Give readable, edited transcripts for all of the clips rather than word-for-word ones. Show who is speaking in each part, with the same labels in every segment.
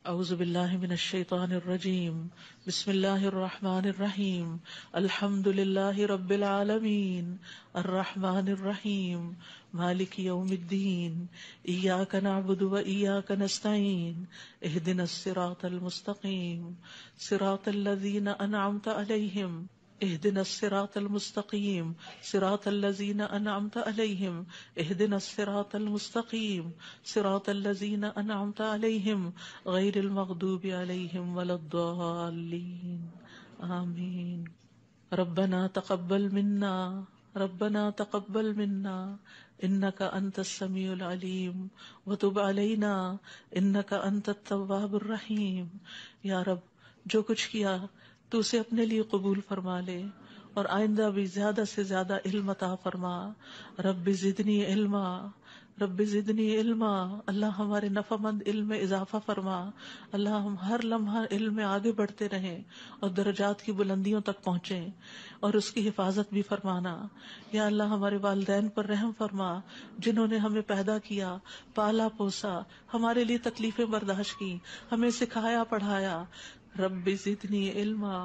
Speaker 1: اعوذ باللہ من الشیطان الرجیم بسم اللہ الرحمن الرحیم الحمد للہ رب العالمین الرحمن الرحیم مالک یوم الدین ایاک نعبد و ایاک نستعین اہدنا الصراط المستقیم صراط الذین انعمت علیہم اهدنا الصراط المستقيم صراط الذين أنعمت عليهم اهدنا الصراط المستقيم صراط الذين أنعمت عليهم غير المغضوب عليهم ولا الضالين آمين ربنا تقبل منا إنك أنت السميع العليم وتب علينا إنك أنت التواب الرحيم. یا رب جو کچھ کیا تو اسے اپنے لیے قبول فرما لے اور آئندہ بھی زیادہ سے زیادہ علم عطا فرما. رب زدنی علما اللہ ہمارے نفع مند علم میں اضافہ فرما. اللہ ہم ہر لمحہ علم میں آگے بڑھتے رہیں اور درجات کی بلندیوں تک پہنچیں اور اس کی حفاظت بھی فرمانا. یا اللہ ہمارے والدین پر رحم فرما جنہوں نے ہمیں پیدا کیا، پالا پوسا، ہمارے لیے تکلیفیں برداشت کی، ہمیں سکھایا پڑھایا. رب زدنی علما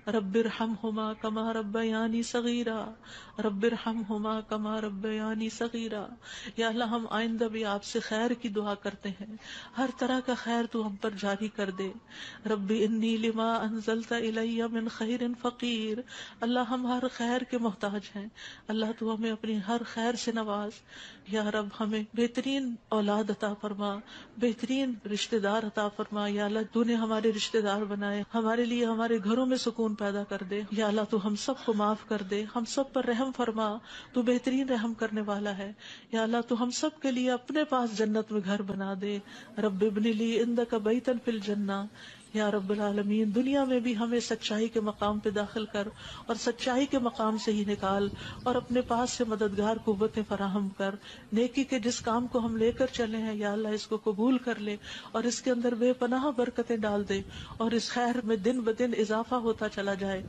Speaker 1: رب ارحمہما کما ربیانی صغیرا یا اللہ ہم آئندہ بھی آپ سے خیر کی دعا کرتے ہیں، ہر طرح کا خیر تو ہم پر جاری کر دے. رب انی لما انزلت الی من خیر فقیر. اللہ ہم ہر خیر کے محتاج ہیں، اللہ تو ہمیں اپنی ہر خیر سے نواز. یا رب ہمیں بہترین اولاد عطا فرما، بہترین رشتہ دار عطا فرما. یا اللہ تو نے ہمارے رشتہ دار بنائے، ہمارے لیے ہمارے گھروں میں سکون پیدا کر دے. یا اللہ تو ہم سب کو معاف کر دے، ہم سب پر رحم فرما، تو بہترین رحم کرنے والا ہے. یا اللہ تو ہم سب کے لیے اپنے پاس جنت میں گھر بنا دے. رب ابن لی عندک بیتا فی الجنہ. یا رب العالمین دنیا میں بھی ہمیں سچائی کے مقام پہ داخل کر اور سچائی کے مقام سے ہی نکال اور اپنے پاس سے مددگار قوتیں فراہم کر. نیکی کے جس کام کو ہم لے کر چلے ہیں یا اللہ اس کو قبول کر لے اور اس کے اندر بے پناہ برکتیں ڈال دے اور اس خیر میں دن بدن اضافہ ہوتا چلا جائے.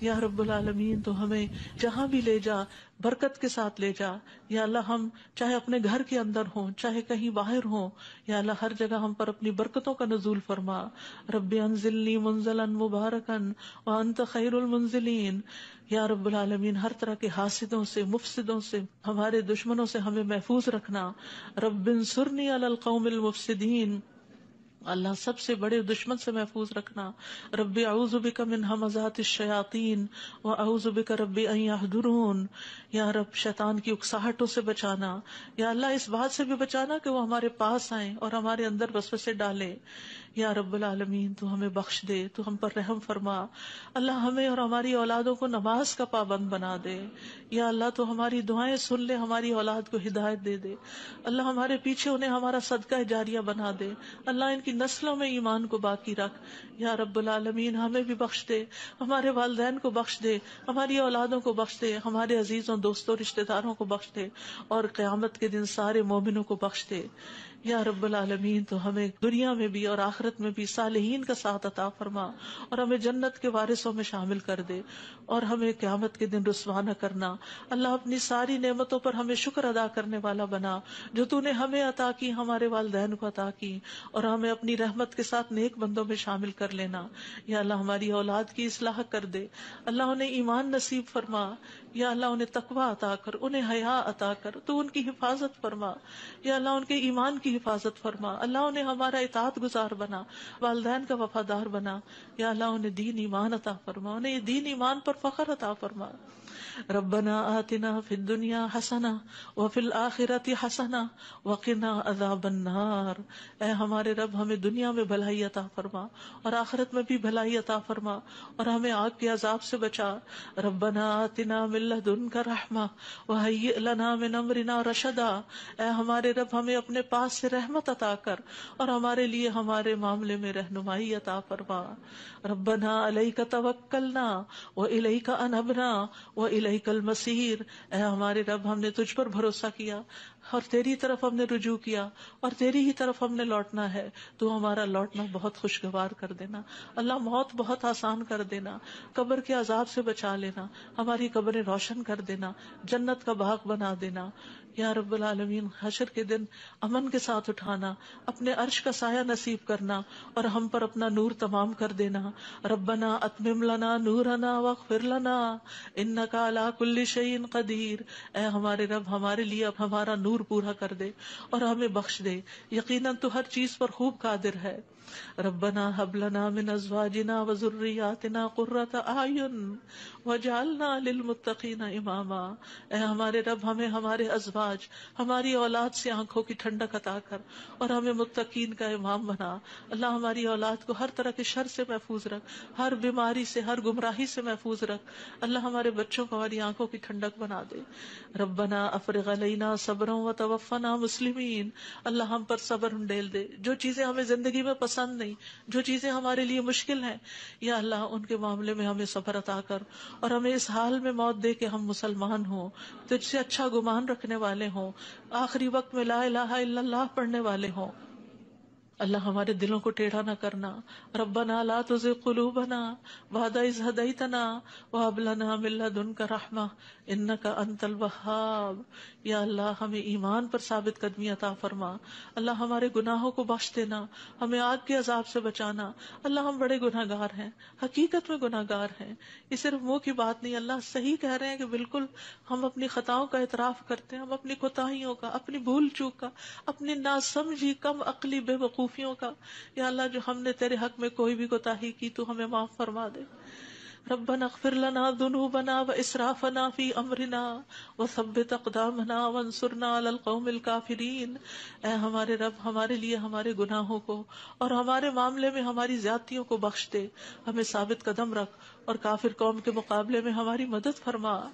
Speaker 1: یا رب العالمین تو ہمیں جہاں بھی لے جا برکت کے ساتھ لے جا. یا اللہ ہم چاہے اپنے گھر کے اندر ہوں چاہے کہیں باہر ہوں، یا اللہ ہر جگہ ہم پر اپنی برکتوں کا نزول فرما. رب انزلنی منزلا مبارکا وانت خیر المنزلین. یا رب العالمین ہر طرح کے حاسدوں سے، مفسدوں سے، ہمارے دشمنوں سے ہمیں محفوظ رکھنا. رب انصرنی علی القوم المفسدین. اللہ سب سے بڑے دشمن سے محفوظ رکھنا. رب اعوذ بک من ہمزات الشیاطین واعوذ بک رب ان یحضرون. یا رب شیطان کی اکساہٹوں سے بچانا. یا اللہ اس بات سے بھی بچانا کہ وہ ہمارے پاس آئیں اور ہمارے اندر وسوسے ڈالیں. یا رب العالمین تو ہمیں بخش دے، تو ہم پر رحم فرما. اللہ ہمیں اور ہماری اولادوں کو نماز کا پابند بنا دے. یا اللہ تو ہماری دعائیں سن لے، ہماری اولاد کو ہدایت دے دے. اللہ ہمارے پیچھے انہیں ہمارا صدقہ جاریہ بنا دے. اللہ ان کی نسلوں میں ایمان کو باقی رکھ. یا رب العالمین ہمیں بھی بخش دے، ہمارے والدین کو بخش دے، ہماری اولادوں کو بخش دے، ہمارے عزیزوں دوستوں رشتہ داروں کو بخش دے اور قیامت کے دن سارے مومنوں کو بخش دے. یا رب العالمین تو ہمیں دنیا میں بھی اور آخرت میں بھی صالحین کا ساتھ عطا فرما اور ہمیں جنت کے وارثوں میں شامل کر دے اور ہمیں قیامت کے دن رسوا نہ کرنا. اللہ اپنی ساری نعمتوں پر ہمیں شکر ادا کرنے والا بنا جو تو نے ہمیں عطا کی، ہمارے والدین کو عطا کی، اور ہمیں اپنی رحمت کے ساتھ نیک بندوں میں شامل کر لینا. یا اللہ ہماری اولاد کی اصلاح کر دے، اللہ انہیں ایمان نصیب فرما. یا اللہ انہیں تقوی عطا کر، انہیں حیا عطا کر، تو ان کی حفاظت فرما. یا اللہ ان کے ایمان کی حفاظت فرما. اللہ انہیں ہمارا اطاعت گزار بنا، والدین کا وفادار بنا. یا اللہ انہیں دین ایمان عطا فرما، انہیں یہ دین ایمان پر فخر عطا فرما. ربنا آتنا فی الدنیا حسنہ وفی الآخرۃ حسنہ وقنا عذاب النار. اے ہمارے رب ہمیں دنیا میں بھلائی عطا فرما اور آخرت میں بھی بھلائی عطا فرما اور ہمیں آگ کے عذاب سے بچا. ربنا آتنا من لدنک رحمہ وہیئ لنا من امرنا رشدا. اے ہمارے رب ہمیں اپنے پاس سے رحمت عطا کر اور ہمارے لیے ہمارے معاملے میں رہنمائی عطا فرما. ربنا علیک توکلنا والیک انبنا والیک المصیر. اے ہمارے رب ہم نے تجھ پر بھروسہ کیا، اور تیری طرف ہم نے رجوع کیا اور تیری ہی طرف ہم نے لوٹنا ہے، تو ہمارا لوٹنا بہت خوشگوار کر دینا۔ اللہ موت بہت آسان کر دینا، قبر کے عذاب سے بچا لینا، ہماری قبریں روشن کر دینا، جنت کا باغ بنا دینا یا رب العالمین۔ حشر کے دن امن کے ساتھ اٹھانا، اپنے عرش کا سایہ نصیب کرنا اور ہم پر اپنا نور تمام کر دینا۔ ربنا اتمم لنا نورنا واغفر لنا انک علی کل شیء قدیر۔ اے ہمارے رب، ہمارے لیے اب ہمارا نور پورا کر دے اور ہمیں بخش دے، یقیناً تو ہر چیز پر خوب قادر ہے۔ ربنا هب لنا من ازواجنا وذرياتنا قرة اعین واجعلنا للمتقین اماما۔ اے ہمارے رب، ہمیں ہمارے ازواج، ہماری اولاد سے آنکھوں کی ٹھنڈک عطا کر اور ہمیں متقین کا امام بنا۔ اللہ ہماری اولاد کو ہر طرح کے شر سے محفوظ رکھ، ہر بیماری سے، ہر گمراہی سے محفوظ رکھ۔ اللہ ہمارے بچوں کو ہماری آنکھوں کی ٹھنڈک بنا دے۔ ربنا افرغ علینا صبرا وتوفنا مسلمین۔ اللہ ہم پر صبر ڈیل دے، جو چیزیں ہمیں زندگی میں پسند نہیں، جو چیزیں ہمارے لیے مشکل ہیں، یا اللہ ان کے معاملے میں ہمیں صبر عطا کر اور ہمیں اس حال میں موت دے کہ ہم مسلمان ہوں، تجھ سے اچھا گمان رکھنے والے ہوں، آخری وقت میں لا الہ الا اللہ پڑھنے والے ہوں۔ اللہ ہمارے دلوں کو ٹیڑھا نہ کرنا۔ ربنا لا تزغ قلوبنا بعد اذ ہدیتنا وہب لنا من لدنک رحمہ انک انت الوہاب۔ یا اللہ ہمیں ایمان پر ثابت قدمی عطا فرما۔ اللہ ہمارے گناہوں کو بخش دینا، ہمیں آگ کے عذاب سے بچانا۔ اللہ ہم بڑے گناہ گار ہیں، حقیقت میں گناہ گار ہیں، یہ صرف منہ کی بات نہیں۔ اللہ صحیح کہہ رہے ہیں کہ بالکل ہم اپنی خطاؤں کا اعتراف کرتے ہیں، ہم اپنی کوتاہیوں کا، اپنی بھول چوک کا، اپنی ناسمجھی کم عقلی بے وقوفیوں کا، یا اللہ جو ہم نے تیرے حق میں کوئی بھی کوتاہی کی تو ہمیں معاف فرما دے۔ ربنا اغفر لنا ذنوبنا واسرافنا فی امرنا وثبت اقدامنا وانصرنا علی القوم الکافرین۔ اے ہمارے رب، ہمارے لیے ہمارے گناہوں کو اور ہمارے معاملے میں ہماری زیادتیوں کو بخش دے، ہمیں ثابت قدم رکھ اور کافر قوم کے مقابلے میں ہماری مدد فرما۔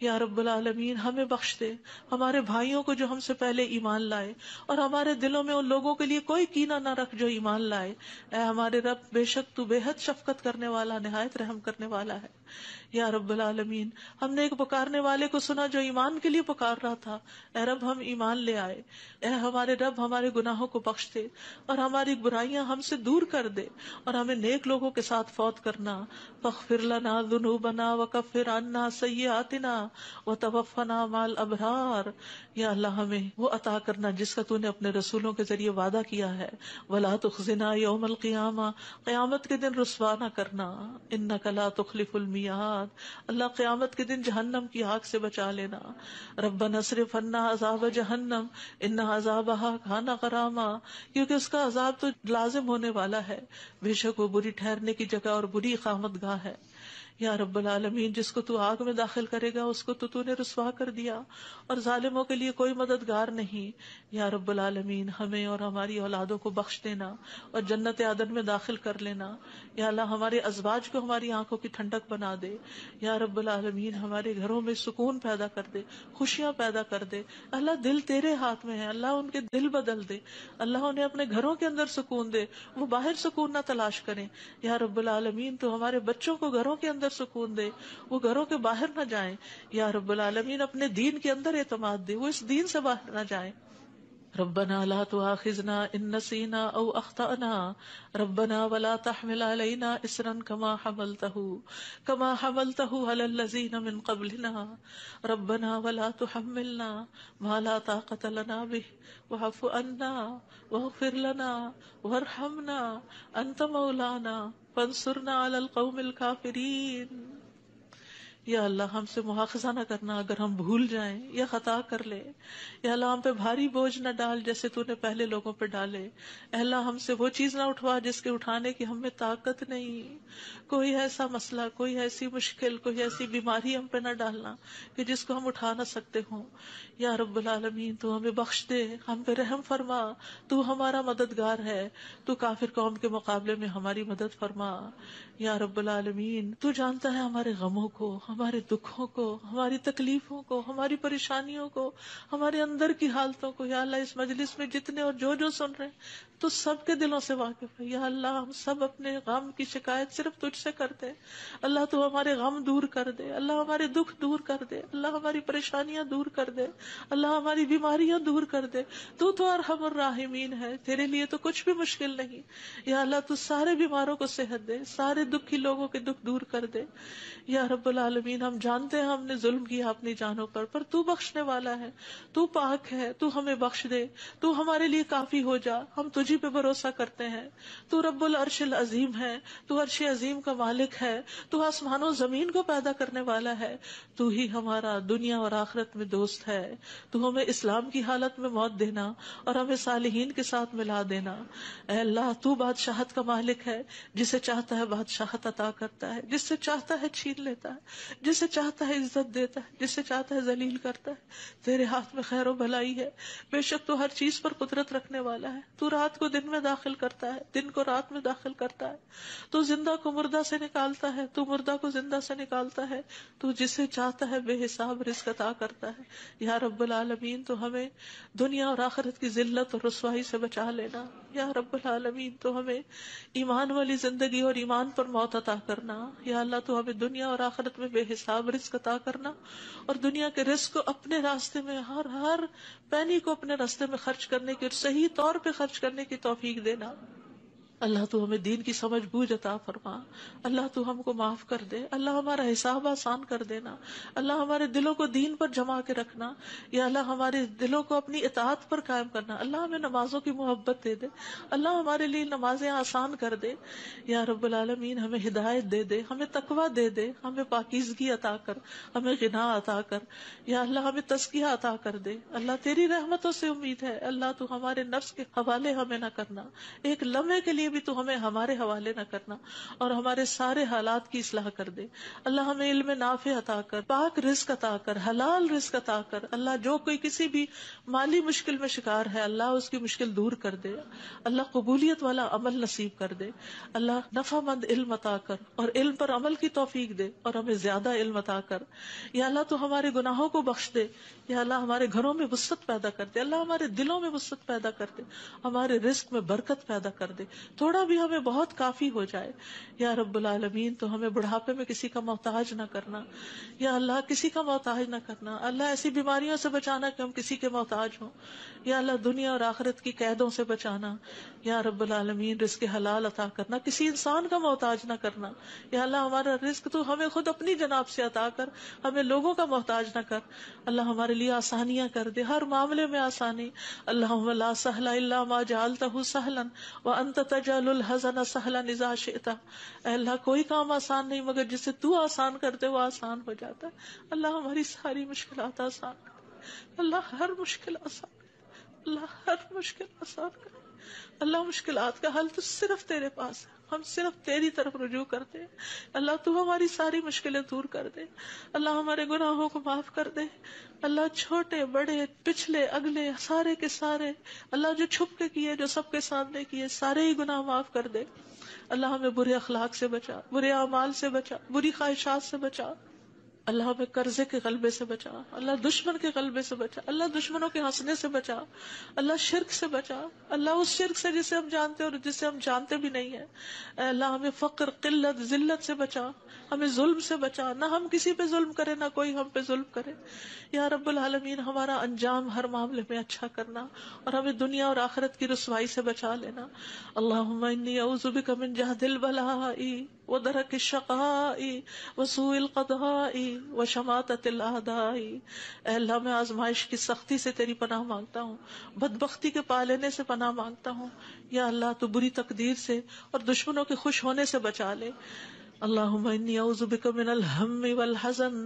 Speaker 1: یا رب العالمین ہمیں بخش دے، ہمارے بھائیوں کو جو ہم سے پہلے ایمان لائے، اور ہمارے دلوں میں ان لوگوں کے لیے کوئی کینہ نہ رکھ جو ایمان لائے۔ اے ہمارے رب، بے شک تو بے حد شفقت کرنے والا، نہایت رحم کرنے والا ہے۔ یا رب العالمین ہم نے ایک پکارنے والے کو سنا جو ایمان کے لیے پکار رہا تھا، اے رب ہم ایمان لے آئے۔ اے ہمارے رب، ہمارے گناہوں کو بخش دے اور ہماری برائیاں ہم سے دور کر دے اور ہمیں نیک لوگوں کے ساتھ فوت کرنا۔ فاغفر لنا ذنوبنا وکفر عنا سیئاتنا وتوفنا مع الابرار۔ یا اللہ ہمیں وہ عطا کرنا جس کا تو نے اپنے رسولوں کے ذریعے وعدہ کیا ہے۔ ولا تخزنا یوم القیامہ، قیامت کے دن رسوا نہ کرنا۔ انک لا تخلف المیعاد، اللہ قیامت کے دن جہنم کی آگ سے بچا لینا۔ ربنا اصرف عنا عذاب جہنم ان عذابها کان غراما، کیونکہ اس کا عذاب تو لازم ہونے والا ہے، بے شک وہ بری ٹھہرنے کی جگہ اور بری اقامت گاہ ہے۔ یا رب العالمین جس کو تو آگ میں داخل کرے گا اس کو تو نے رسوا کر دیا، اور ظالموں کے لیے کوئی مددگار نہیں۔ یا رب العالمین ہمیں اور ہماری اولادوں کو بخش دینا اور جنت عدن میں داخل کر لینا۔ یا اللہ ہمارے ازواج کو ہماری آنکھوں کی ٹھنڈک بنا دے۔ یا رب العالمین ہمارے گھروں میں سکون پیدا کر دے، خوشیاں پیدا کر دے۔ اللہ دل تیرے ہاتھ میں ہے، اللہ ان کے دل بدل دے، اللہ انہیں اپنے گھروں کے اندر سکون دے، وہ باہر سکون نہ تلاش کریں۔ یا رب العالمین تو ہمارے بچوں کو گھروں کے اندر سکون دے، وہ گھروں کے باہر نہ جائیں۔ یا رب العالمین اپنے دین کے اندر اعتماد دے، وہ اس دین سے باہر نہ جائیں۔ ربنا لا تؤاخذنا ان نسينا او اخطأنا ربنا ولا تحمل علينا اصرا كما حملته على الذين من قبلنا ربنا ولا تحملنا ما لا طاقة لنا به واعف عنا واغفر لنا وارحمنا انت مولانا فانصرنا على القوم الكافرين۔ یا اللہ ہم سے مواخذہ نہ کرنا اگر ہم بھول جائیں یا خطا کر لیں۔ یا اللہ ہم پہ بھاری بوجھ نہ ڈال جیسے تو نے پہلے لوگوں پہ ڈالے۔ اے اللہ ہم سے وہ چیز نہ اٹھوا جس کے اٹھانے کی ہم میں طاقت نہیں۔ کوئی ایسا مسئلہ، کوئی ایسی مشکل، کوئی ایسی بیماری ہم پہ نہ ڈالنا کہ جس کو ہم اٹھا نہ سکتے ہوں۔ یا رب العالمین تو ہمیں بخش دے، ہم پہ رحم فرما، تو ہمارا مددگار ہے، تو کافر قوم کے مقابلے میں ہماری مدد فرما۔ یا رب العالمین تو جانتا ہے ہمارے غموں کو، ہمارے دکھوں کو، ہماری تکلیفوں کو، ہماری پریشانیوں کو، ہمارے اندر کی حالتوں کو یا اللہ اس مجلس میں جتنے اور جو سن رہے ہیں تو سب کے دلوں سے واقف ہے یا اللہ. ہم سب اپنے غم کی شکایت صرف تجھ سے کرتے ہیں. اللہ تو ہمارے غم دور کر دے، اللہ ہمارے دکھ دور کر دے، اللہ ہماری پریشانیاں دور کر دے، اللہ ہماری بیماریاں دور کر دے. تو ارحم الراحمین ہے، تیرے لیے تو کچھ بھی مشکل نہیں. یا اللہ تو سارے بیماروں کو صحت دے، سارے دکھی لوگوں کے دکھ دور کر دے. یا رب العالمین ہم جانتے ہیں ہم نے ظلم کیا اپنی جانوں پر تو بخشنے والا ہے، تو پاک ہے، تو ہمیں بخش دے، تو ہمارے لیے کافی ہو جا. ہم تجھی پہ بھروسہ کرتے ہیں. تو رب العرش العظیم ہے، تو عرش عظیم کا مالک ہے، تو آسمان و زمین کو پیدا کرنے والا ہے. تو ہی ہمارا دنیا اور آخرت میں دوست ہے. تو ہمیں اسلام کی حالت میں موت دینا اور ہمیں صالحین کے ساتھ ملا دینا. اے اللہ تو بادشاہت کا مالک ہے، جسے چاہتا ہے بادشاہت عطا کرتا ہے، جس سے چاہتا ہے چھین لیتا ہے، جسے چاہتا ہے عزت دیتا ہے، جسے چاہتا ہے ذلیل کرتا ہے. تیرے ہاتھ میں خیر و بھلائی ہے. بے شک تو ہر چیز پر قدرت رکھنے والا ہے. تو رات کو دن میں داخل کرتا ہے، دن کو رات میں داخل کرتا ہے. تو زندہ کو مردہ سے نکالتا ہے، تو مردہ کو زندہ سے نکالتا ہے. تو جسے چاہتا ہے بے حساب رزق عطا کرتا ہے. یا رب العالمین تو ہمیں دنیا اور آخرت کی ذلت اور رسوائی سے بچا لینا. یا رب العالمین تو ہمیں ایمان والی زندگی اور ایمان پر موت عطا کرنا. یا اللہ تو ہمیں دنیا اور آخرت میں بے حساب رزق عطا کرنا، اور دنیا کے رزق کو اپنے راستے میں ہر پینی کو اپنے راستے میں خرچ کرنے کی اور صحیح طور پہ خرچ کرنے کی توفیق دینا. اللہ تو ہمیں دین کی سمجھ بوجھ عطا فرما. اللہ تو ہم کو معاف کر دے. اللہ ہمارا حساب آسان کر دینا. اللہ ہمارے دلوں کو دین پر جما کے رکھنا. یا اللہ ہمارے دلوں کو اپنی اطاعت پر قائم کرنا. اللہ ہمیں نمازوں کی محبت دے دے. اللہ ہمارے لیے نمازیں آسان کر دے. یا رب العالمین ہمیں ہدایت دے دے، ہمیں تقویٰ دے دے، ہمیں پاکیزگی عطا کر، ہمیں غنا عطا کر. یا اللہ ہمیں تزکیہ عطا کر دے. اللہ تیری رحمتوں سے امید ہے. اللہ تو ہمارے نفس کے حوالے ہمیں نہ کرنا، ایک لمحے کے لیے بھی تو ہمیں ہمارے حوالے نہ کرنا، اور ہمارے سارے حالات کی اصلاح کر دے. اللہ ہمیں علم نافع عطا کر، پاک رزق عطا کر، حلال رزق عطا کر. اللہ جو کوئی کسی بھی مالی مشکل میں شکار ہے اللہ اس کی مشکل دور کر دے. اللہ قبولیت والا عمل نصیب کر دے. اللہ نفع مند علم عطا کر اور علم پر عمل کی توفیق دے، اور ہمیں زیادہ علم عطا کر. یا اللہ تو ہمارے گناہوں کو بخش دے. یا اللہ ہمارے گھروں میں وسعت پیدا کر دے. اللہ ہمارے دلوں میں وسعت پیدا کر دے، ہمارے رزق میں برکت پیدا کر دے. تھوڑا بھی ہمیں بہت کافی ہو جائے. یا رب العالمین تو ہمیں بڑھاپے میں کسی کا محتاج نہ کرنا. یا اللہ کسی کا محتاج نہ کرنا. اللہ ایسی بیماریوں سے بچانا کہ ہم کسی کے محتاج ہوں. یا اللہ دنیا اور آخرت کی قیدوں سے بچانا. یا رب العالمین رزق حلال عطا کرنا، کسی انسان کا محتاج نہ کرنا. یا اللہ ہمارا رزق تو ہمیں خود اپنی جناب سے عطا کر، ہمیں لوگوں کا محتاج نہ کر. اللہ ہمارے لیے آسانیاں کر دے، ہر معاملے میں آسانی. اللہم لا سہل الا ما جعلتہ سہلا وانت تجعل الحزن سہلا اذا شئت. اے اللہ کوئی کام آسان نہیں مگر جسے تو آسان کرتے وہ آسان ہو جاتا ہے. اللہ ہماری ساری مشکلات آسان کر. اللہ ہر مشکل آسان کر. اللہ ہر مشکل آسان کر. اللہ مشکلات کا حل تو صرف تیرے پاس ہے، ہم صرف تیری طرف رجوع کرتے ہیں. اللہ تو ہماری ساری مشکلیں دور کر دے. اللہ ہمارے گناہوں کو معاف کر دے. اللہ چھوٹے بڑے پچھلے اگلے سارے کے سارے، اللہ جو چھپ کے کیے جو سب کے سامنے کیے سارے ہی گناہ معاف کر دے. اللہ ہمیں برے اخلاق سے بچا، برے اعمال سے بچا، بری خواہشات سے بچا. اللہ ہمیں قرضے کے غلبے سے بچا. اللہ دشمن کے غلبے سے بچا. اللہ دشمنوں کے ہنسنے سے بچا. اللہ شرک سے بچا. اللہ اس شرک سے جسے ہم جانتے اور جسے ہم جانتے بھی نہیں ہیں. اے اللہ ہمیں فقر، قلت، ذلت سے بچا. ہمیں ظلم سے بچا، نہ ہم کسی پہ ظلم کرے نہ کوئی ہم پہ ظلم کرے. یا رب العالمین ہمارا انجام ہر معاملے میں اچھا کرنا، اور ہمیں دنیا اور آخرت کی رسوائی سے بچا لینا. اللہم انی اعوذ بک من جہد البلاء ودرک الشقاء وسوء القضاء وشماتۃ الاعداء. اے اللہ میں آزمائش کی سختی سے تیری پناہ مانگتا ہوں، بدبختی کے پا لینے سے پناہ مانگتا ہوں. یا اللہ تو بری تقدیر سے اور دشمنوں کے خوش ہونے سے بچا لے. اللہم انی اعوذ بک من الہم والحزن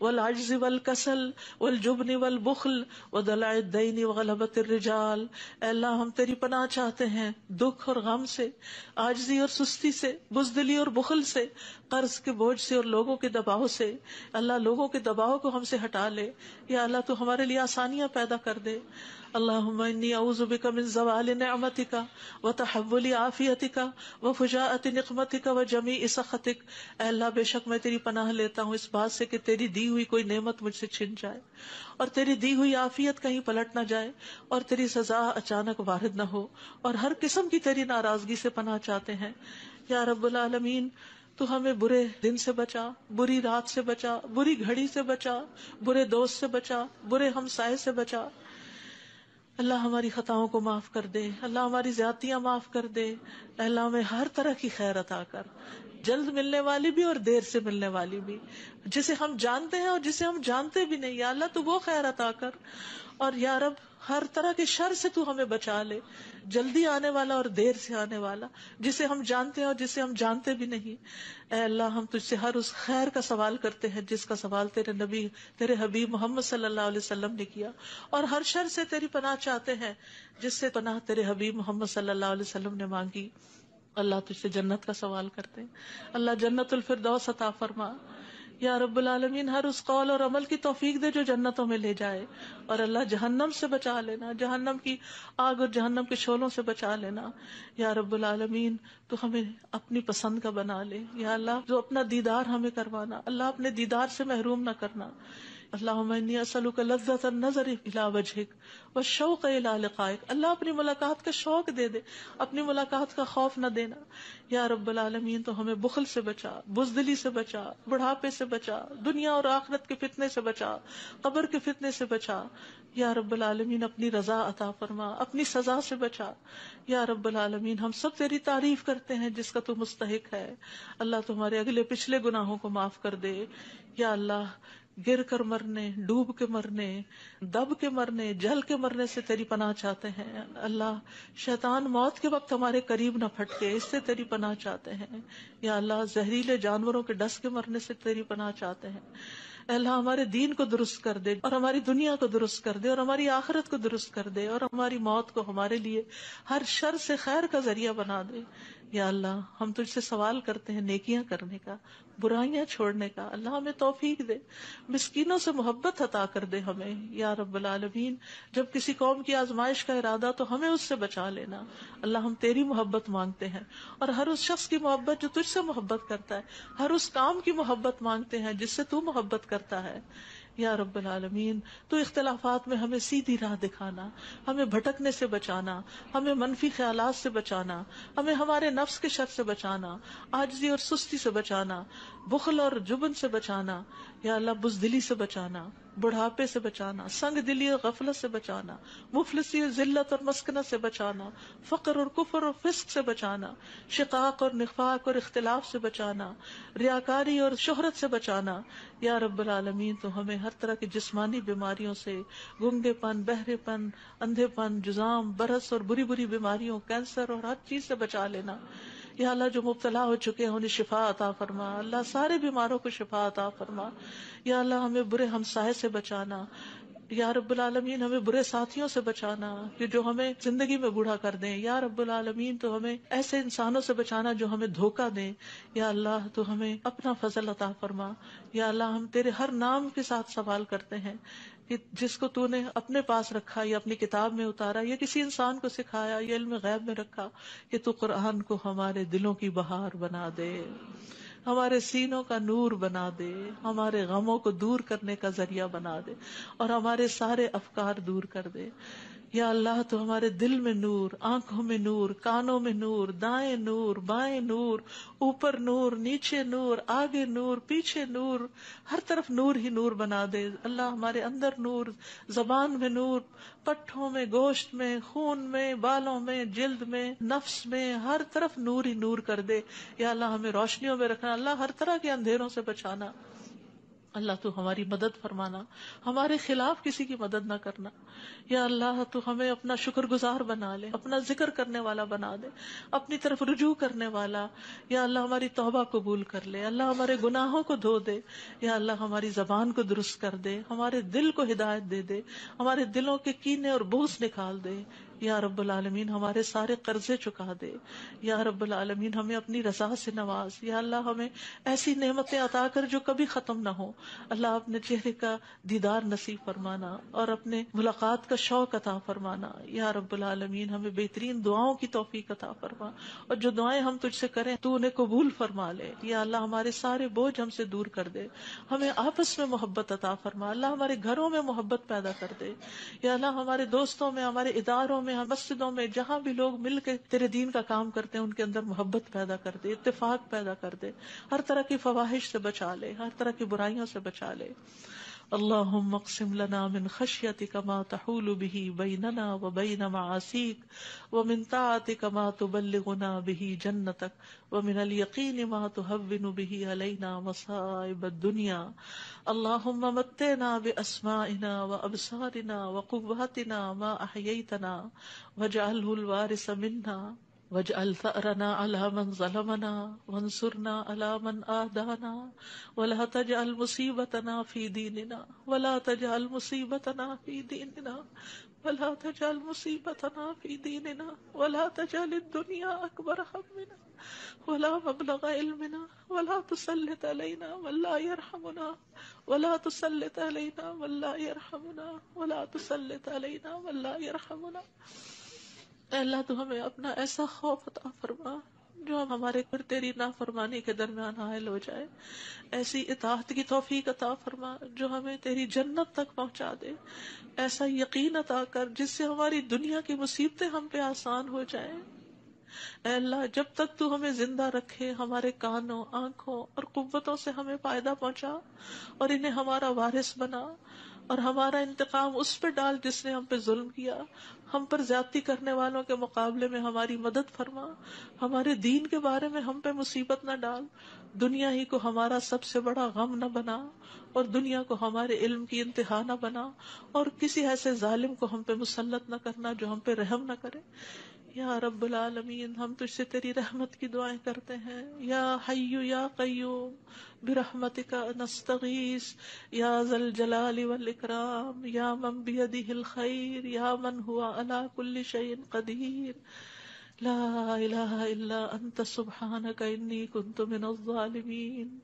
Speaker 1: والعجز والکسل والجبن والبخل ودلع الدین وغلبۃ الرجال. اے اللہ ہم تیری پناہ چاہتے ہیں دکھ اور غم سے، عاجزی اور سستی سے، بزدلی اور بخل سے، قرض کے بوجھ سے اور لوگوں کے دباؤ سے. اللہ لوگوں کے دباؤ کو ہم سے ہٹا لے. یا اللہ تو ہمارے لیے آسانیاں پیدا کر دے. اللہم انی اعوذ بک من زوال نعمتک وتحول عافیتک وفجاءۃ نقمتک وجمیع سخطک. اے اللہ بے شک میں تیری پناہ لیتا ہوں اس بات سے کہ تیری دی ہوئی کوئی نعمت مجھ سے چھن جائے اور تیری دی ہوئی عافیت کہیں پلٹ نہ جائے اور تیری سزا اچانک وارد نہ ہو، اور ہر قسم کی تیری ناراضگی سے پناہ چاہتے ہیں یا رب العالمین. تو ہمیں برے دن سے بچا، بری رات سے بچا، بری گھڑی سے بچا، برے دوست سے بچا، برے ہمسائے سے بچا. اللہ ہماری خطاؤں کو معاف کر دے، اللہ ہماری زیادتیاں معاف کر دے. اللہ ہمیں ہر طرح کی خیر عطا کر، جلد ملنے والی بھی اور دیر سے ملنے والی بھی، جسے ہم جانتے ہیں اور جسے ہم جانتے بھی نہیں. یا اللہ تو وہ خیر عطا کر، اور یا رب ہر طرح کے شر سے تو ہمیں بچا لے، جلدی آنے والا اور دیر سے آنے والا، جسے ہم جانتے ہیں اور جسے ہم جانتے بھی نہیں. اے اللہ ہم تجھ سے ہر اس خیر کا سوال کرتے ہیں جس کا سوال تیرے نبی، تیرے حبیب محمد صلی اللہ علیہ وسلم نے کیا، اور ہر شر سے تیری پناہ چاہتے ہیں جس سے پناہ تیرے حبیب محمد صلی اللہ علیہ وسلم نے مانگی. اللہ تجھ سے جنت کا سوال کرتے ہیں، اللہ جنت الفردوس عطا فرما. یا رب العالمین ہر اس قول اور عمل کی توفیق دے جو جنتوں میں لے جائے، اور اللہ جہنم سے بچا لینا، جہنم کی آگ اور جہنم کے شعلوں سے بچا لینا. یا رب العالمین تو ہمیں اپنی پسند کا بنا لے یا اللہ، جو اپنا دیدار ہمیں کروانا، اللہ اپنے دیدار سے محروم نہ کرنا. اللہم انی اسألک لذۃ النظر الی وجہک والشوق الی لقائک. اللہ اپنی ملاقات کا شوق دے دے، اپنی ملاقات کا خوف نہ دینا. یا رب العالمین تو ہمیں بخل سے بچا، بزدلی سے بچا، بڑھاپے سے بچا، دنیا اور آخرت کے فتنے سے بچا، قبر کے فتنے سے بچا. یا رب العالمین اپنی رضا عطا فرما، اپنی سزا سے بچا. یا رب العالمین ہم سب تیری تعریف کرتے ہیں جس کا تو مستحق ہے. اللہ تمہارے اگلے پچھلے گناہوں کو معاف کر دے. یا اللہ گر کر مرنے، ڈوب کے مرنے، دب کے مرنے، جل کے مرنے سے تیری پناہ چاہتے ہیں. اللہ شیطان موت کے وقت ہمارے قریب نہ پھٹکے، اس سے تیری پناہ چاہتے ہیں. یا اللہ زہریلے جانوروں کے ڈس کے مرنے سے تیری پناہ چاہتے ہیں. اے اللہ ہمارے دین کو درست کر دے، اور ہماری دنیا کو درست کر دے، اور ہماری آخرت کو درست کر دے، اور ہماری موت کو ہمارے لیے ہر شر سے خیر کا ذریعہ بنا دے. یا اللہ ہم تجھ سے سوال کرتے ہیں نیکیاں کرنے کا، برائیاں چھوڑنے کا. اللہ ہمیں توفیق دے، مسکینوں سے محبت عطا کر دے ہمیں. یا رب العالمین جب کسی قوم کی آزمائش کا ارادہ تو ہمیں اس سے بچا لینا. اللہ ہم تیری محبت مانگتے ہیں، اور ہر اس شخص کی محبت جو تجھ سے محبت کرتا ہے، ہر اس کام کی محبت مانگتے ہیں جس سے تو محبت کرتا ہے. یا رب العالمین تو اختلافات میں ہمیں سیدھی راہ دکھانا، ہمیں بھٹکنے سے بچانا، ہمیں منفی خیالات سے بچانا، ہمیں ہمارے نفس کے شر سے بچانا، عاجزی اور سستی سے بچانا، بخل اور جبن سے بچانا. یا اللہ بزدلی سے بچانا، بڑھاپے سے بچانا، سنگ دلی اور غفلت سے بچانا، مفلسی اور ذلت اور مسکنت سے بچانا، فقر اور کفر اور فسق سے بچانا، شقاق اور نفاق اور اختلاف سے بچانا، ریاکاری اور شہرت سے بچانا. یا رب العالمین تو ہمیں ہر طرح کی جسمانی بیماریوں سے، گنگے پن، بہرے پن، اندھے پن، جزام، برس اور بری بری بیماریوں، کینسر اور ہر چیز سے بچا لینا. یا اللہ جو مبتلا ہو چکے ہیں انہیں شفا عطا فرما. اللہ سارے بیماروں کو شفا عطا فرما. یا اللہ ہمیں برے ہمسائے سے بچانا. یا رب العالمین ہمیں برے ساتھیوں سے بچانا کہ جو ہمیں زندگی میں بوڑھا کر دیں. یا رب العالمین تو ہمیں ایسے انسانوں سے بچانا جو ہمیں دھوکہ دیں. یا اللہ تو ہمیں اپنا فضل عطا فرما. یا اللہ ہم تیرے ہر نام کے ساتھ سوال کرتے ہیں کہ جس کو تو نے اپنے پاس رکھا یا اپنی کتاب میں اتارا یا کسی انسان کو سکھایا یا علم غیب میں رکھا، کہ تو قرآن کو ہمارے دلوں کی بہار بنا دے، ہمارے سینوں کا نور بنا دے، ہمارے غموں کو دور کرنے کا ذریعہ بنا دے، اور ہمارے سارے افکار دور کر دے. یا اللہ تو ہمارے دل میں نور، آنکھوں میں نور، کانوں میں نور، دائیں نور، بائیں نور، اوپر نور، نیچے نور، آگے نور، پیچھے نور، ہر طرف نور ہی نور بنا دے. اللہ ہمارے اندر نور، زبان میں نور، پٹھوں میں، گوشت میں، خون میں، بالوں میں، جلد میں، نفس میں، ہر طرف نور ہی نور کر دے. یا اللہ ہمیں روشنیوں میں رکھنا، اللہ ہر طرح کے اندھیروں سے بچانا. اللہ تو ہماری مدد فرمانا، ہمارے خلاف کسی کی مدد نہ کرنا. یا اللہ تو ہمیں اپنا شکر گزار بنا لے، اپنا ذکر کرنے والا بنا دے، اپنی طرف رجوع کرنے والا. یا اللہ ہماری توبہ قبول کر لے، اللہ ہمارے گناہوں کو دھو دے. یا اللہ ہماری زبان کو درست کر دے، ہمارے دل کو ہدایت دے دے، ہمارے دلوں کے کینے اور بغض نکال دے. یا رب العالمین ہمارے سارے قرضے چکا دے. یا رب العالمین ہمیں اپنی رضا سے نواز. یا اللہ ہمیں ایسی نعمتیں عطا کر جو کبھی ختم نہ ہو. اللہ اپنے چہرے کا دیدار نصیب فرمانا اور اپنے ملاقات کا شوق عطا فرمانا. یا رب العالمین ہمیں بہترین دعاؤں کی توفیق عطا فرما، اور جو دعائیں ہم تجھ سے کریں تو انہیں قبول فرما لے. یا اللہ ہمارے سارے بوجھ ہم سے دور کر دے. ہمیں آپس میں محبت عطا فرما. اللہ ہمارے گھروں میں محبت پیدا کر دے. یا اللہ ہمارے دوستوں میں، ہمارے اداروں میں، مسجدوں میں، جہاں بھی لوگ مل کے تیرے دین کا کام کرتے ہیں ان کے اندر محبت پیدا کر دے، اتفاق پیدا کر دے. ہر طرح کی فواحش سے بچا لے، ہر طرح کی برائیوں سے بچا لے. اللهم اقسم لنا من خشيتك ما تحول به بيننا وبين معاصيك ومن طاعتك ما تبلغنا به جنتك ومن اليقين ما تهون به علينا مصائب الدنيا. اللهم متعنا بأسمائنا وأبصارنا وقواتنا ما أحييتنا واجعله الوارث منا واجعل ثأرنا على من ظلمنا وانصرنا على من آدانا ولا تجعل مصيبتنا في ديننا ولا تجعل مصيبتنا في ديننا ولا تجعل مصيبتنا في ديننا ولا تجعل الدنيا أكبر همنا ولا مبلغ علمنا ولا تسلط علينا من لا يرحمنا ولا تسلط علينا من لا يرحمنا ولا تسلط علينا من لا يرحمنا. اے اللہ تو ہمیں اپنا ایسا خوف عطا فرما جو ہمارے اور تیری نافرمانی کے درمیان حائل ہو جائے. ایسی اطاعت کی توفیق عطا فرما جو ہمیں تیری جنت تک پہنچا دے. ایسا یقین عطا کر جس سے ہماری دنیا کی مصیبتیں ہم پہ آسان ہو جائیں. اے اللہ جب تک تو ہمیں زندہ رکھے ہمارے کانوں، آنکھوں اور قوتوں سے ہمیں فائدہ پہنچا اور انہیں ہمارا وارث بنا، اور ہمارا انتقام اس پہ ڈال جس نے ہم پہ ظلم کیا. ہم پر زیادتی کرنے والوں کے مقابلے میں ہماری مدد فرما. ہمارے دین کے بارے میں ہم پہ مصیبت نہ ڈال. دنیا ہی کو ہمارا سب سے بڑا غم نہ بنا، اور دنیا کو ہمارے علم کی انتہا نہ بنا، اور کسی ایسے ظالم کو ہم پہ مسلط نہ کرنا جو ہم پہ رحم نہ کرے. یا رب العالمین ہم تجھ سے تیری رحمت کی دعائیں کرتے ہیں. یا حی یا قیوم برحمتک نستغیث یا ذا الجلال والاکرام یا من بیدہ الخیر یا من ہوا علی کل شیء قدیر. لا الہ الا انت سبحانک انی کنت من الظالمین.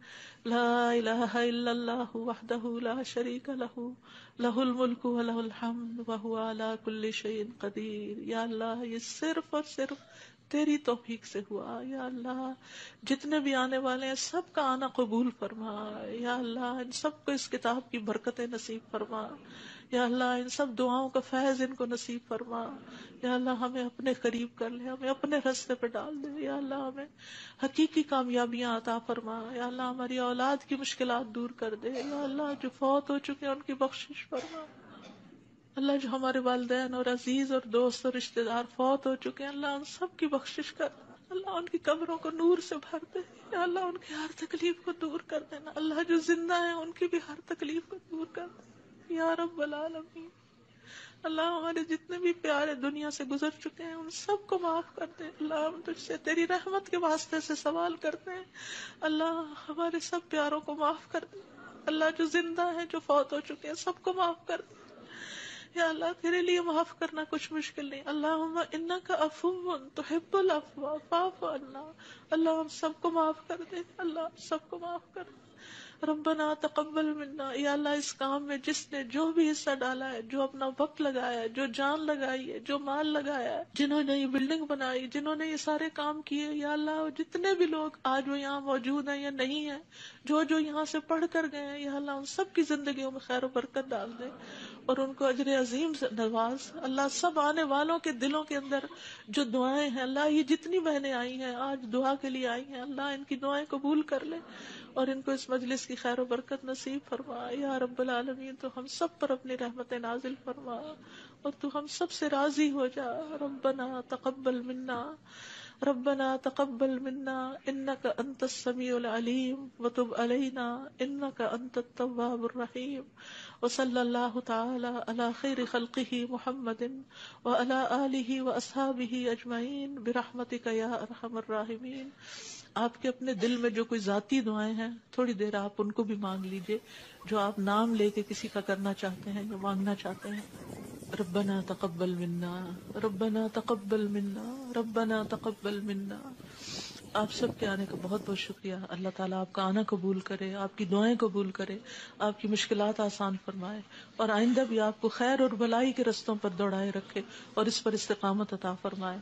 Speaker 1: لا الہ الا اللہ وحدہ لا شریک لہ لہ الملک ولہ الحمد وہو علی کل شیء قدیر. یا اللہ یہ صرف اور صرف تیری توفیق سے ہوا. یا اللہ جتنے بھی آنے والے ہیں سب کا آنا قبول فرما. یا اللہ ان سب کو اس کتاب کی برکتیں نصیب فرما. یا اللہ ان سب دعاؤں کا فیض ان کو نصیب فرما. یا اللہ ہمیں اپنے قریب کر لے، ہمیں اپنے راستے پہ ڈال دے. یا اللہ ہمیں حقیقی کامیابیاں عطا فرما. یا اللہ ہماری اولاد کی مشکلات دور کر دے. یا اللہ جو فوت ہو چکے ہیں ان کی بخشش فرما. اللہ جو ہمارے والدین اور عزیز اور دوست اور رشتہ دار فوت ہو چکے ہیں اللہ ان سب کی بخشش کر. اللہ ان کی قبروں کو نور سے بھر دے. یا اللہ ان کی ہر تکلیف کو دور کر دینا. اللہ جو زندہ ہیں ان کی بھی ہر تکلیف کو دور کر دے. یا رب العالمین اللہ ہمارے جتنے بھی پیارے دنیا سے گزر چکے ہیں ان سب کو معاف کر دے. اللہ ہم تجھ سے تیری رحمت کے واسطے سے سوال کرتے ہیں اللہ ہمارے سب پیاروں کو معاف کر دے. اللہ جو زندہ ہیں جو فوت ہو چکے ہیں سب کو معاف کر دے. یا اللہ تیرے لیے معاف کرنا کچھ مشکل نہیں. اللہم انک عفو تحب العفو فاعف عنا. اللہ ہم سب کو معاف کر دے. اللہ سب کو معاف کر دے. ربنا تقبل منا. یا اللہ اس کام میں جس نے جو بھی حصہ ڈالا ہے، جو اپنا وقت لگایا ہے، جو جان لگائی ہے، جو مال لگایا ہے، جنہوں نے یہ بلڈنگ بنائی، جنہوں نے یہ سارے کام کیے، یا اللہ جتنے بھی لوگ آج وہ یہاں موجود ہیں یا نہیں ہیں، جو یہاں سے پڑھ کر گئے ہیں، یا اللہ ان سب کی زندگیوں میں خیر و برکت ڈال دے اور ان کو اجر عظیم سے نواز. اللہ سب آنے والوں کے دلوں کے اندر جو دعائیں ہیں، اللہ یہ جتنی بہنیں آئی ہیں آج دعا کے لیے آئی ہیں، اللہ ان کی دعائیں قبول کر لے اور ان کو اس مجلس کی خیر و برکت نصیب فرما. یا رب العالمین تو ہم سب پر اپنی رحمت نازل فرما اور تو ہم سب سے راضی ہو جا. ربنا تقبل منا ربنا تقبل منا انك انت السميع العليم وتب علينا انك انت التواب الرحيم. وصلى الله تعالى على خير خلقه محمد وعلى آله واصحابه اجمعين برحمتك يا ارحم الراحمين. آپ کے اپنے دل میں جو کوئی ذاتی دعائیں ہیں تھوڑی دیر آپ ان کو بھی مانگ لیجئے جو آپ نام لے کے کسی کا کرنا چاہتے ہیں یا مانگنا چاہتے ہیں. ربنا تقبل منا، ربنا تقبل منا، ربنا تقبل منا۔ آپ سب کے آنے کا بہت بہت شکریہ۔ اللہ تعالیٰ آپ کا آنا قبول کرے، آپ کی دعائیں قبول کرے، آپ کی مشکلات آسان فرمائے، اور آئندہ بھی آپ کو خیر اور بھلائی کے رستوں پر دوڑائے رکھے اور اس پر استقامت عطا فرمائے۔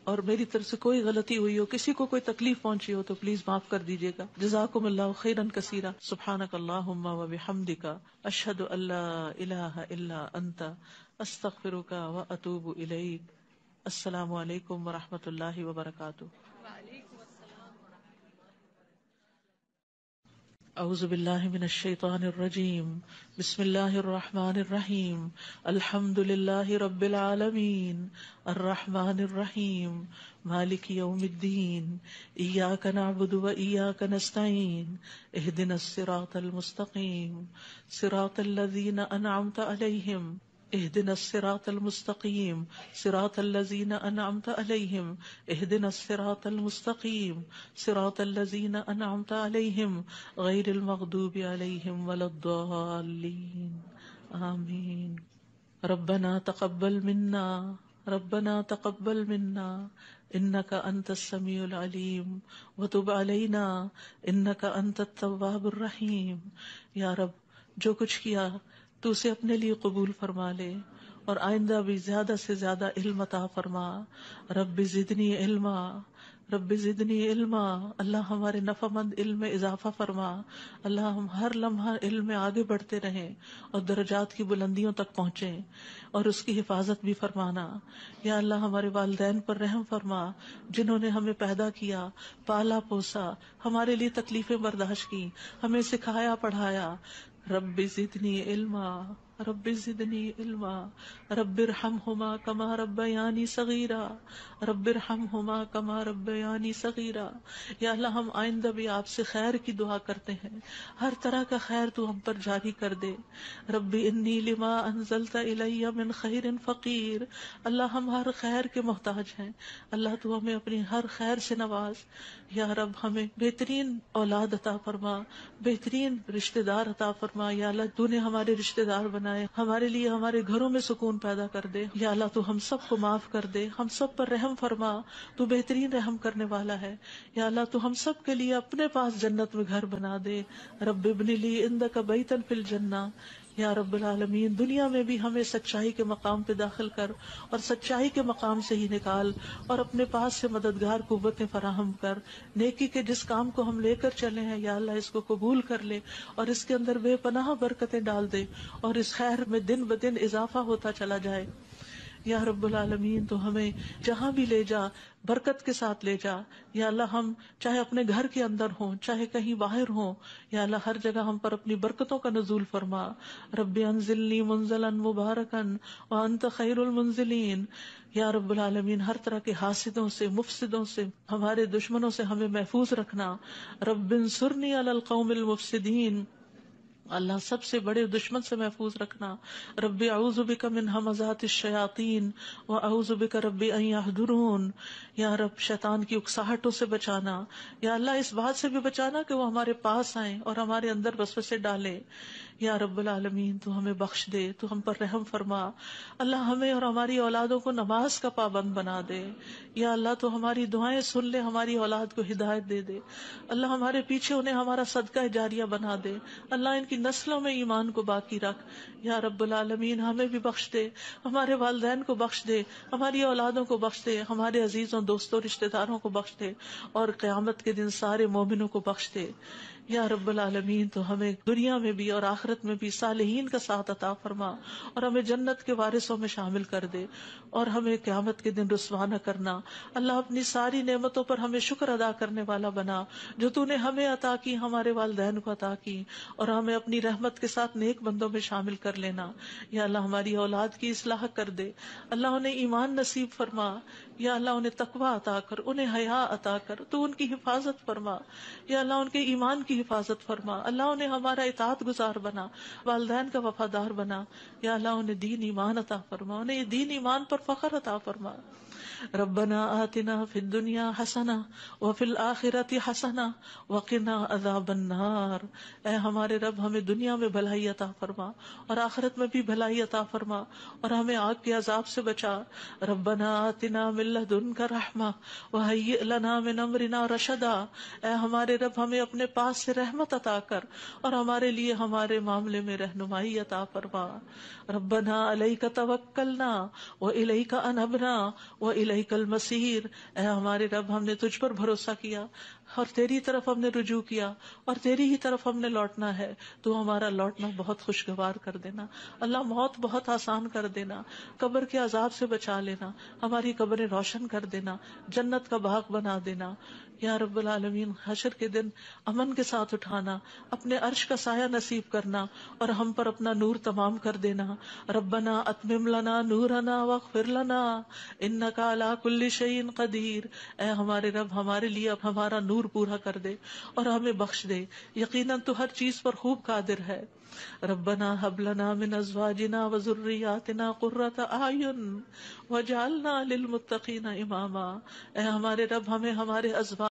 Speaker 1: اور میری طرف سے کوئی غلطی ہوئی ہو، کسی کو کوئی تکلیف پہنچی ہو تو پلیز معاف کر دیجیے گا۔ جزاکم اللہ خیرا کثیرا۔ سبحانک اللہم و بحمدک، اشہد ان لا الہ الا انت، استغفرک و اتوب الیک۔ السلام علیکم و رحمۃ اللہ وبرکاتہ۔ اعوذ باللہ من الشیطان الرجیم، بسم اللہ الرحمن الرحیم، الحمد للہ رب العالمین، الرحمن الرحیم، مالک یوم الدین، ایاک نعبد و ایاک نستعین، اہدنا الصراط المستقیم، صراط الذین انعمت علیہم، اہدنا الصراط المستقیم، صراط الذین انعمت علیہم، اہدنا الصراط المستقیم، صراط الذین انعمت علیہم، غیر المغضوب علیہم ولا الضالین، آمین۔ ربنا تقبل منا، ربنا تقبل منا، انک انت السمیع العلیم، وتب علینا انک انت التواب الرحیم۔ یا رب، جو کچھ کیا تو اسے اپنے لیے قبول فرما لے، اور آئندہ بھی زیادہ سے زیادہ علم عطا فرما۔ رب زدنی علما، رب زدنی علما، اللہ ہمارے نفع مند علم میں اضافہ فرما۔ اللہ ہم ہر لمحہ علم میں آگے بڑھتے رہیں اور درجات کی بلندیوں تک پہنچیں، اور اس کی حفاظت بھی فرمانا۔ یا اللہ ہمارے والدین پر رحم فرما، جنہوں نے ہمیں پیدا کیا، پالا پوسا، ہمارے لیے تکلیفیں برداشت کی، ہمیں سکھایا پڑھایا۔ رب زدنی علما، رب زدنی علما، رب ارحمہما کما ربیانی صغیرا، رب ارحمہما کما ربیانی صغیرا۔ یا اللہ ہم آئندہ بھی آپ سے خیر کی دعا کرتے ہیں، ہر طرح کا خیر تو ہم پر جاری کر دے۔ رب انی لما انزلت الی من خیر فقیر۔ اللہ ہم ہر خیر کے محتاج ہیں، اللہ تو ہمیں اپنی ہر خیر سے نواز۔ یا رب ہمیں بہترین اولاد عطا فرما، بہترین رشتہ دار عطا فرما۔ یا اللہ تو نے ہمارے رشتہ دار بنائے، ہمارے لیے ہمارے گھروں میں سکون پیدا کر دے۔ یا اللہ تو ہم سب کو معاف کر دے، ہم سب پر رحم فرما، تو بہترین رحم کرنے والا ہے۔ یا اللہ تو ہم سب کے لیے اپنے پاس جنت میں گھر بنا دے۔ رب ابن لی عندک بیتا فی الجنہ۔ یا رب العالمین، دنیا میں بھی ہمیں سچائی کے مقام پہ داخل کر، اور سچائی کے مقام سے ہی نکال، اور اپنے پاس سے مددگار قوتیں فراہم کر۔ نیکی کے جس کام کو ہم لے کر چلے ہیں یا اللہ اس کو قبول کر لے، اور اس کے اندر بے پناہ برکتیں ڈال دے، اور اس خیر میں دن بدن اضافہ ہوتا چلا جائے۔ یا رب العالمین، تو ہمیں جہاں بھی لے جا برکت کے ساتھ لے جا۔ یا اللہ ہم چاہے اپنے گھر کے اندر ہوں، چاہے کہیں باہر ہوں، یا اللہ ہر جگہ ہم پر اپنی برکتوں کا نزول فرما۔ رب انزلنی منزلا مبارکا وانت خیر المنزلین۔ یا رب العالمین، ہر طرح کے حاسدوں سے، مفسدوں سے، ہمارے دشمنوں سے ہمیں محفوظ رکھنا۔ رب انصرنی علی القوم المفسدین۔ اللہ سب سے بڑے دشمن سے محفوظ رکھنا۔ رب اعوذ بک من ہمزات الشیاطین واعوذ بک رب ان یحضرون۔ یا رب شیطان کی اکساہٹوں سے بچانا، یا اللہ اس بات سے بھی بچانا کہ وہ ہمارے پاس آئیں اور ہمارے اندر وسوسے ڈالیں۔ یا رب العالمین، تو ہمیں بخش دے، تو ہم پر رحم فرما۔ اللہ ہمیں اور ہماری اولادوں کو نماز کا پابند بنا دے۔ یا اللہ تو ہماری دعائیں سن لے، ہماری اولاد کو ہدایت دے دے۔ اللہ ہمارے پیچھے انہیں ہمارا صدقہ جاریہ بنا دے۔ اللہ ان کی نسلوں میں ایمان کو باقی رکھ۔ یا رب العالمین، ہمیں بھی بخش دے، ہمارے والدین کو بخش دے، ہماری اولادوں کو بخش دے، ہمارے عزیزوں، دوستوں، رشتہ داروں کو بخش دے، اور قیامت کے دن سارے مومنوں کو بخش دے۔ یا رب العالمین، تو ہمیں دنیا میں بھی اور آخرت میں بھی صالحین کا ساتھ عطا فرما، اور ہمیں جنت کے وارثوں میں شامل کر دے، اور ہمیں قیامت کے دن رسوا نہ کرنا۔ اللہ اپنی ساری نعمتوں پر ہمیں شکر ادا کرنے والا بنا، جو تو نے ہمیں عطا کی، ہمارے والدین کو عطا کی، اور ہمیں اپنی رحمت کے ساتھ نیک بندوں میں شامل کر لینا۔ یا اللہ ہماری اولاد کی اصلاح کر دے، اللہ انہیں ایمان نصیب فرما۔ یا اللہ انہیں تقوی عطا کر، انہیں حیا عطا کر، تو ان کی حفاظت فرما۔ یا اللہ ان کے ایمان کی حفاظت فرما، اللہ انہیں ہمارا اطاعت گزار بنا، والدین کا وفادار بنا۔ یا اللہ انہیں دین ایمان عطا فرما، انہیں یہ دین ایمان پر فخر عطا فرما۔ ربنا آتنا فی الدنیا حسنہ وفی الآخرۃ حسنہ وقنا عذاب النار. اے ہمارے رب ہمیں دنیا میں بھلائی عطا فرما اور آخرت میں بھی بھلائی عطا فرما اور ہمیں آگ کے عذاب سے بچا. ربنا آتنا من لدنک رحمہ وہیئ لنا من امرنا رشدا. اے ہمارے رب ہمیں اپنے پاس سے رحمت عطا کر اور ہمارے لیے ہمارے معاملے میں رہنمائی عطا فرما. ربنا علیک توکلنا والیک انبنا والیک المصیر. اے ہمارے رب ہم نے تجھ پر بھروسہ کیا اور تیری طرف ہم نے رجوع کیا اور تیری ہی طرف ہم نے لوٹنا ہے. تو ہمارا لوٹنا بہت خوشگوار کر دینا اللہ، موت بہت آسان کر دینا، قبر کے عذاب سے بچا لینا، ہماری قبریں روشن کر دینا، جنت کا باغ بنا دینا یا رب العالمین. حشر کے دن امن کے ساتھ اٹھانا، اپنے عرش کا سایہ نصیب کرنا اور ہم پر اپنا نور تمام کر دینا. ربنا اتمم لنا نورنا واغفر لنا انک علی کل شیء قدیر. اے ہمارے رب ہمارے لیے اب ہمارا نور پورا کر دے اور ہمیں بخش دے، یقیناً تو ہر چیز پر خوب قادر ہے. ربنا هب لنا من ازواجنا وذرياتنا قرة اعین واجعلنا للمتقین اماما. اے ہمارے رب ہمیں ہمارے ازواج